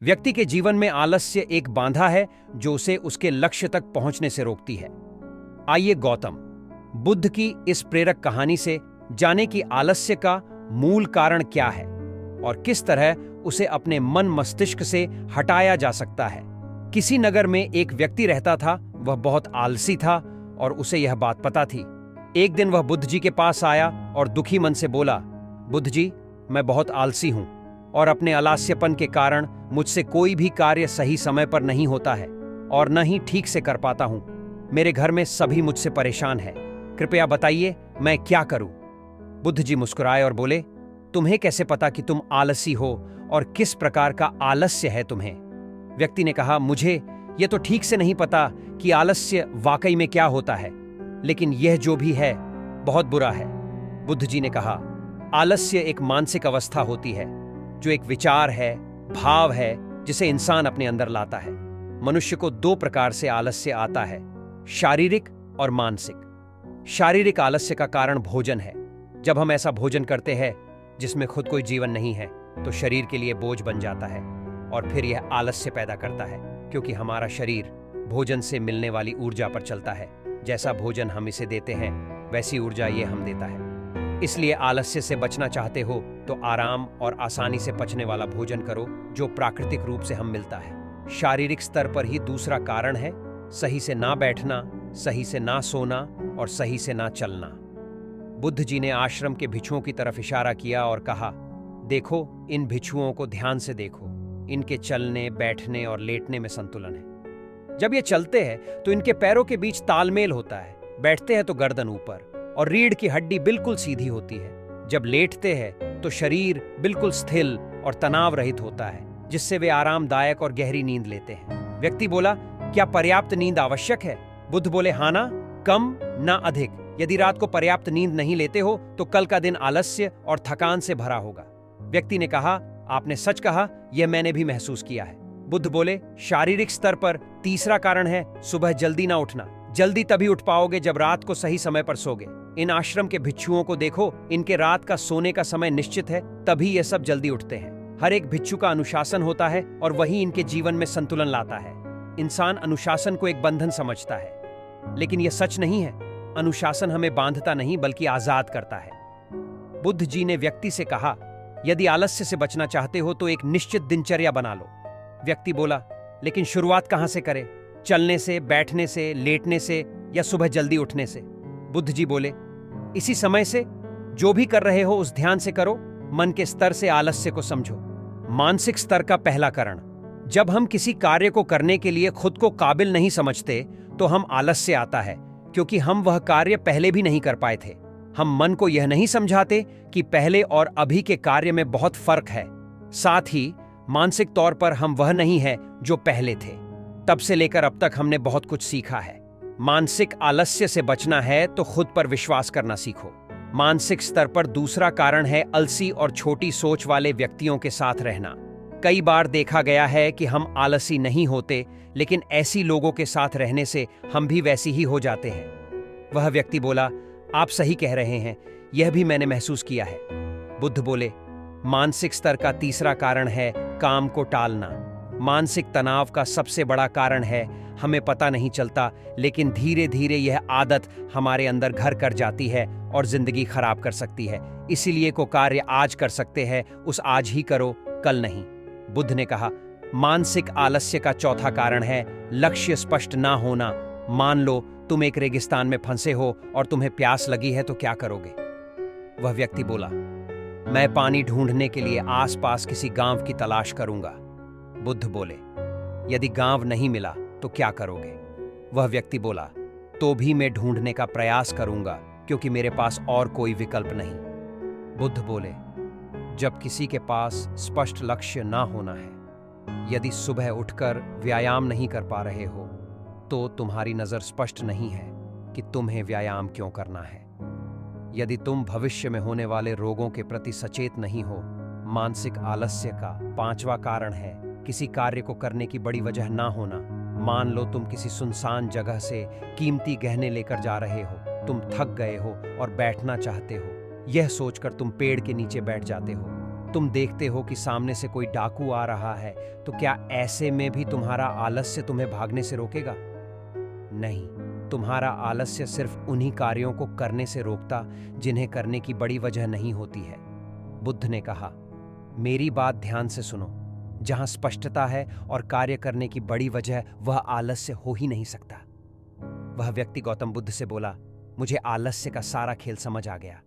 व्यक्ति के जीवन में आलस्य एक बाधा है जो उसे उसके लक्ष्य तक पहुंचने से रोकती है। आइए गौतम बुद्ध की इस प्रेरक कहानी से जाने कि आलस्य का मूल कारण क्या है और किस तरह उसे अपने मन मस्तिष्क से हटाया जा सकता है। किसी नगर में एक व्यक्ति रहता था। वह बहुत आलसी था और उसे यह बात पता थी। एक दिन वह बुद्ध जी के पास आया और दुखी मन से बोला, बुद्ध जी, मैं बहुत आलसी हूं और अपने आलस्यपन के कारण मुझसे कोई भी कार्य सही समय पर नहीं होता है और न ही ठीक से कर पाता हूं। मेरे घर में सभी मुझसे परेशान हैं। कृपया बताइए मैं क्या करूं? बुद्ध जी मुस्कुराए और बोले, तुम्हें कैसे पता कि तुम आलसी हो और किस प्रकार का आलस्य है तुम्हें? व्यक्ति ने कहा, मुझे यह तो ठीक से नहीं पता कि आलस्य वाकई में क्या होता है, लेकिन यह जो भी है बहुत बुरा है। बुद्ध जी ने कहा, आलस्य एक मानसिक अवस्था होती है जो एक विचार है, भाव है जिसे इंसान अपने अंदर लाता है। मनुष्य को दो प्रकार से आलस्य आता है, शारीरिक और मानसिक। शारीरिक आलस्य का कारण भोजन है। जब हम ऐसा भोजन करते हैं जिसमें खुद कोई जीवन नहीं है तो शरीर के लिए बोझ बन जाता है और फिर यह आलस्य पैदा करता है, क्योंकि हमारा शरीर भोजन से मिलने वाली ऊर्जा पर चलता है। जैसा भोजन हम इसे देते हैं वैसी ऊर्जा ये हम देता है। इसलिए आलस्य से बचना चाहते हो तो आराम और आसानी से पचने वाला भोजन करो जो प्राकृतिक रूप से हम मिलता है। शारीरिक स्तर पर ही दूसरा कारण है सही से ना बैठना, सही से ना सोना और सही से ना चलना। बुद्ध जी ने आश्रम के भिक्षुओं की तरफ इशारा किया और कहा, देखो इन भिक्षुओं को ध्यान से देखो। इनके चलने, बैठने और लेटने में संतुलन है। जब ये चलते हैं तो इनके पैरों के बीच तालमेल होता है। बैठते हैं तो गर्दन ऊपर और रीढ़ की हड्डी बिल्कुल सीधी होती है। जब लेटते हैं तो शरीर बिल्कुल स्थिर और तनाव रहित होता है, जिससे वे आरामदायक और गहरी नींद लेते हैं। व्यक्ति बोला, क्या पर्याप्त नींद आवश्यक है? बुद्ध बोले, हाँ ना, कम ना अधिक। यदि रात को पर्याप्त नींद नहीं लेते हो तो कल का दिन आलस्य और थकान से भरा होगा। व्यक्ति ने कहा, आपने सच कहा, यह मैंने भी महसूस किया है। बुद्ध बोले, शारीरिक स्तर पर तीसरा कारण है सुबह जल्दी ना उठना। जल्दी तभी उठ पाओगे जब रात को सही समय पर सोगे। इन आश्रम के भिक्षुओं को देखो, इनके रात का सोने का समय निश्चित है, तभी ये सब जल्दी उठते हैं। हर एक भिक्षु का अनुशासन होता है और वही इनके जीवन में संतुलन लाता है। इंसान अनुशासन को एक बंधन समझता है, लेकिन यह सच नहीं है। अनुशासन हमें बांधता नहीं बल्कि आजाद करता है। बुद्ध जी ने व्यक्ति से कहा, यदि आलस्य से बचना चाहते हो तो एक निश्चित दिनचर्या बना लो। व्यक्ति बोला, लेकिन शुरुआत कहां से करें? चलने से, बैठने से, लेटने से या सुबह जल्दी उठने से? बुद्ध जी बोले, इसी समय से। जो भी कर रहे हो उस ध्यान से करो। मन के स्तर से आलस्य को समझो। मानसिक स्तर का पहला कारण, जब हम किसी कार्य को करने के लिए खुद को काबिल नहीं समझते तो हम आलस्य आता है, क्योंकि हम वह कार्य पहले भी नहीं कर पाए थे। हम मन को यह नहीं समझाते कि पहले और अभी के कार्य में बहुत फर्क है। साथ ही मानसिक तौर पर हम वह नहीं है जो पहले थे। तब से लेकर अब तक हमने बहुत कुछ सीखा है। मानसिक आलस्य से बचना है तो खुद पर विश्वास करना सीखो। मानसिक स्तर पर दूसरा कारण है अलसी और छोटी सोच वाले व्यक्तियों के साथ रहना। कई बार देखा गया है कि हम आलसी नहीं होते, लेकिन ऐसी लोगों के साथ रहने से हम भी वैसी ही हो जाते हैं। वह व्यक्ति बोला, आप सही कह रहे हैं, यह भी मैंने महसूस किया है। बुद्ध बोले, मानसिक स्तर का तीसरा कारण है काम को टालना। मानसिक तनाव का सबसे बड़ा कारण है हमें पता नहीं चलता, लेकिन धीरे धीरे यह आदत हमारे अंदर घर कर जाती है और जिंदगी खराब कर सकती है। इसीलिए को कार्य आज कर सकते हैं उस आज ही करो, कल नहीं। बुद्ध ने कहा, मानसिक आलस्य का चौथा कारण है लक्ष्य स्पष्ट ना होना। मान लो तुम एक रेगिस्तान में फंसे हो और तुम्हें प्यास लगी है तो क्या करोगे? वह व्यक्ति बोला, मैं पानी ढूंढने के लिए आसपास किसी गांव की तलाश करूंगा। बुद्ध बोले, यदि गांव नहीं मिला तो क्या करोगे? वह व्यक्ति बोला, तो भी मैं ढूंढने का प्रयास करूंगा, क्योंकि मेरे पास और कोई विकल्प नहीं। बुद्ध बोले, जब किसी के पास स्पष्ट लक्ष्य ना होना है, यदि सुबह उठकर व्यायाम नहीं कर पा रहे हो तो तुम्हारी नजर स्पष्ट नहीं है कि तुम्हें व्यायाम क्यों करना है। यदि तुम भविष्य में होने वाले रोगों के प्रति सचेत नहीं हो। मानसिक आलस्य का पांचवा कारण है किसी कार्य को करने की बड़ी वजह ना होना। मान लो तुम किसी सुनसान जगह से कीमती गहने लेकर जा रहे हो, तुम थक गए हो और बैठना चाहते हो। यह सोचकर तुम पेड़ के नीचे बैठ जाते हो, तुम देखते हो कि सामने से कोई डाकू आ रहा है, तो क्या ऐसे में भी तुम्हारा आलस्य तुम्हें भागने से रोकेगा? नहीं, तुम्हारा आलस्य सिर्फ उन्हीं कार्यों को करने से रोकता जिन्हें करने की बड़ी वजह नहीं होती है। बुद्ध ने कहा, मेरी बात ध्यान से सुनो। जहां स्पष्टता है और कार्य करने की बड़ी वजह, वह आलस्य हो ही नहीं सकता। वह व्यक्ति गौतम बुद्ध से बोला, मुझे आलस्य का सारा खेल समझ आ गया।